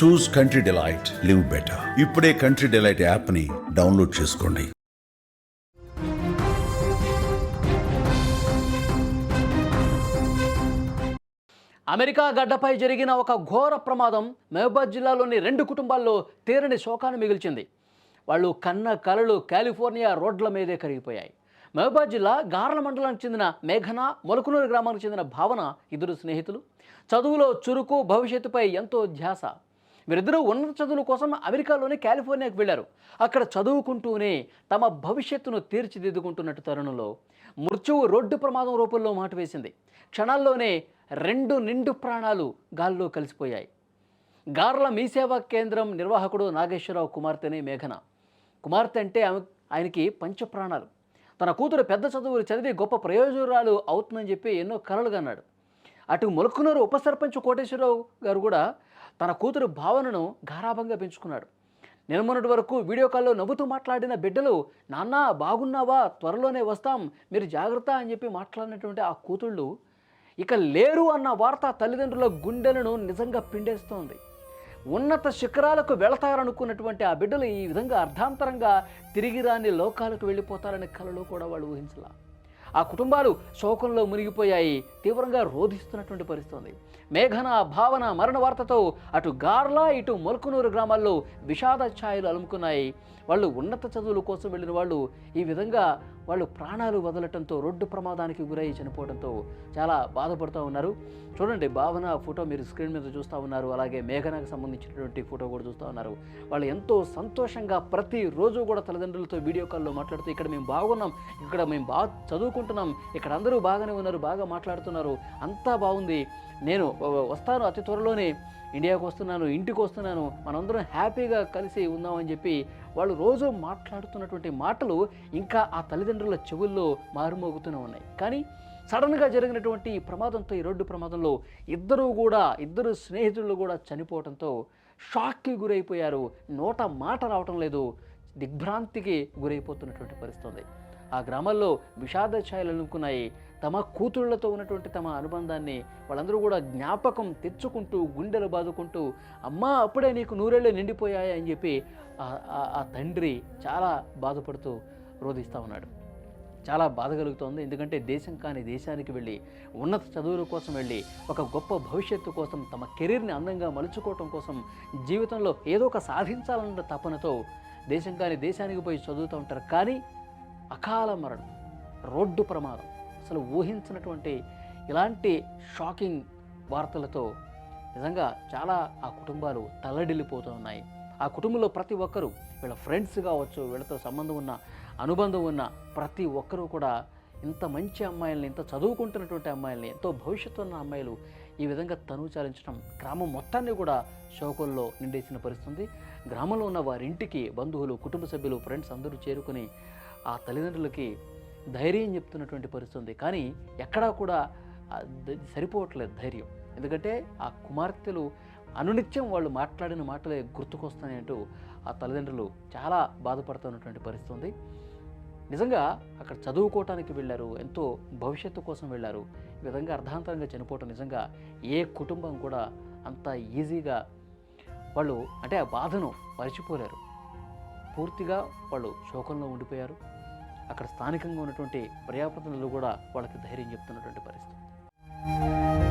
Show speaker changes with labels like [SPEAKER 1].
[SPEAKER 1] చూస్ country delight, live better. ఇప్పుడే country delight యాప్ని download చేసుకోండి.
[SPEAKER 2] అమెరికా గడ్డపై జరిగిన ఒక ఘోర ప్రమాదం మహబూబాద్ జిల్లాలోని 2 కుటుంబాల్లో తీరని శోకాన్ని మిగిల్చింది. వాళ్ళు కన్న కలలు కాలిఫోర్నియా రోడ్ల మీదే కరిగిపోయాయి. మహబూబాద్ జిల్లా గార్ల మండలానికి చెందిన మేఘన, మొలకనూరు గ్రామానికి చెందిన భావన ఇద్దరు స్నేహితులు. చదువులో చురుకు, భవిష్యత్తుపై ఎంతో ధ్యాస. వీరిద్దరూ ఉన్నత చదువుల కోసం అమెరికాలోని కాలిఫోర్నియాకు వెళ్లారు. అక్కడ చదువుకుంటూనే తమ భవిష్యత్తును తీర్చిదిద్దుకుంటున్నట్టు తరుణంలో మృత్యువు రోడ్డు ప్రమాదం రూపంలో మాట వేసింది. క్షణాల్లోనే 2 నిండు ప్రాణాలు గాల్లో కలిసిపోయాయి. గార్ల మీ సేవా కేంద్రం నిర్వాహకుడు నాగేశ్వరరావు కుమార్తెనే మేఘన. కుమార్తె అంటే ఆయనకి పంచప్రాణాలు. తన కూతురు పెద్ద చదువులు చదివి గొప్ప ప్రయోజకురాలు అవుతుందని చెప్పి ఎన్నో కలలు కన్నాడు. అటు మొలకనూరు ఉప సర్పంచ్ కోటేశ్వరరావు గారు కూడా తన కూతురు భావనను గారాభంగా పెంచుకున్నాడు. నిన్నమొన్నటి వరకు వీడియో కాల్లో నవ్వుతూ మాట్లాడిన బిడ్డలు, నాన్న బాగున్నావా, త్వరలోనే వస్తాం, మీరు జాగ్రత్త అని చెప్పి మాట్లాడినటువంటి ఆ కూతుళ్ళు ఇక లేరు అన్న వార్త తల్లిదండ్రుల గుండెలను నిజంగా పిండేస్తోంది. ఉన్నత శిఖరాలకు వెళతారనుకున్నటువంటి ఆ బిడ్డలు ఈ విధంగా అర్ధాంతరంగా తిరిగి రాని లోకాలకు వెళ్ళిపోతారనే కలలో కూడా వాళ్ళు ఊహించలా. ఆ కుటుంబాలు శోకంలో మునిగిపోయాయి, తీవ్రంగా రోధిస్తున్నటువంటి పరిస్థితి. మేఘన, భావన మరణ వార్తతో అటు గార్ల, ఇటు మొలకనూరు గ్రామాల్లో విషాద ఛాయలు అలుముకున్నాయి. వాళ్ళు ఉన్నత చదువుల కోసం వెళ్ళిన వాళ్ళు ఈ విధంగా వాళ్ళు ప్రాణాలు వదలటంతో, రోడ్డు ప్రమాదానికి గురై చనిపోవడంతో చాలా బాధపడుతూ ఉన్నారు. చూడండి, భావన ఫోటో మీరు స్క్రీన్ మీద చూస్తూ ఉన్నారు. అలాగే మేఘనకు సంబంధించినటువంటి ఫోటో కూడా చూస్తూ ఉన్నారు. వాళ్ళు ఎంతో సంతోషంగా ప్రతిరోజు కూడా తల్లిదండ్రులతో వీడియో కాల్లో మాట్లాడుతూ, ఇక్కడ మేము బాగున్నాం, ఇక్కడ మేము బాగా చదువుకుంటున్నాం, ఇక్కడ అందరూ బాగానే ఉన్నారు, బాగా మాట్లాడుతున్నారు, అంతా బాగుంది, నేను వస్తాను, అతి త్వరలోనే ఇండియాకు వస్తున్నాను, ఇంటికి వస్తున్నాను, మనందరం హ్యాపీగా కలిసి ఉందామని చెప్పి వాళ్ళు రోజు మాట్లాడుతున్నటువంటి మాటలు ఇంకా ఆ తల్లిదండ్రుల చెవుల్లో మారుమోగుతూనే ఉన్నాయి. కానీ సడన్గా జరిగినటువంటి ఈ ప్రమాదంతో, ఈ రోడ్డు ప్రమాదంలో ఇద్దరు స్నేహితులు కూడా చనిపోవడంతో షాక్కి గురైపోయారు. నోట మాట రావటం లేదు, దిగ్భ్రాంతికి గురైపోతున్నటువంటి పరిస్థితి. ఆ గ్రామాల్లో విషాద ఛాయలు అలుముకున్నాయి. తమ కూతుళ్లతో ఉన్నటువంటి తమ అనుబంధాన్ని వాళ్ళందరూ కూడా జ్ఞాపకం తెచ్చుకుంటూ, గుండెలు బాదుకుంటూ, అమ్మా అప్పుడే నీకు 100 ఏళ్ళు నిండిపోయాయి అని చెప్పి ఆ తండ్రి చాలా బాధపడుతూ రోధిస్తూ ఉన్నాడు. చాలా బాధ కలుగుతోంది. ఎందుకంటే దేశం కాని దేశానికి వెళ్ళి, ఉన్నత చదువుల కోసం వెళ్ళి, ఒక గొప్ప భవిష్యత్తు కోసం, తమ కెరీర్ని అందంగా మలుచుకోవటం కోసం, జీవితంలో ఏదో ఒక సాధించాలన్న తపనతో దేశం కాని దేశానికి పోయి చదువుతూ ఉంటారు. కానీ అకాల మరణం, రోడ్డు ప్రమాదం, అసలు ఊహించినటువంటి ఇలాంటి షాకింగ్ వార్తలతో నిజంగా చాలా ఆ కుటుంబాలు తల్లడిల్లిపోతూ ఉన్నాయి. ఆ కుటుంబంలో ప్రతి ఒక్కరూ, వీళ్ళ ఫ్రెండ్స్ కావచ్చు, వీళ్ళతో సంబంధం ఉన్న, అనుబంధం ఉన్న ప్రతి ఒక్కరూ కూడా ఇంత మంచి అమ్మాయిల్ని, ఇంత చదువుకుంటున్నటువంటి అమ్మాయిల్ని, ఎంతో భవిష్యత్తు ఉన్న అమ్మాయిలు ఈ విధంగా తనువు చాలించడం గ్రామం మొత్తాన్ని కూడా శోకంలో నిండేసిన పరిస్థితి. గ్రామంలో ఉన్న వారింటికి బంధువులు, కుటుంబ సభ్యులు, ఫ్రెండ్స్ అందరూ చేరుకుని ఆ తల్లిదండ్రులకి ధైర్యం చెప్తున్నటువంటి పరిస్థితి. కానీ ఎక్కడా కూడా సరిపోవట్లేదు ధైర్యం. ఎందుకంటే ఆ కుమార్తెలు అనునిత్యం వాళ్ళు మాట్లాడిన మాటలే గుర్తుకొస్తాయంటూ ఆ తల్లిదండ్రులు చాలా బాధపడుతున్నటువంటి పరిస్థితి. నిజంగా అక్కడ చదువుకోవటానికి వెళ్ళారు, ఎంతో భవిష్యత్తు కోసం వెళ్ళారు. ఈ విధంగా అర్ధాంతరంగా చనిపోవటం నిజంగా ఏ కుటుంబం కూడా అంత ఈజీగా వాళ్ళు అంటే ఆ బాధను మర్చిపోలేరు. పూర్తిగా వాళ్ళు శోకంలో ఉండిపోయారు. అక్కడ స్థానికంగా ఉన్నటువంటి పర్యాప్తలు కూడా వాళ్ళకి ధైర్యం చెప్తున్నటువంటి పరిస్థితి.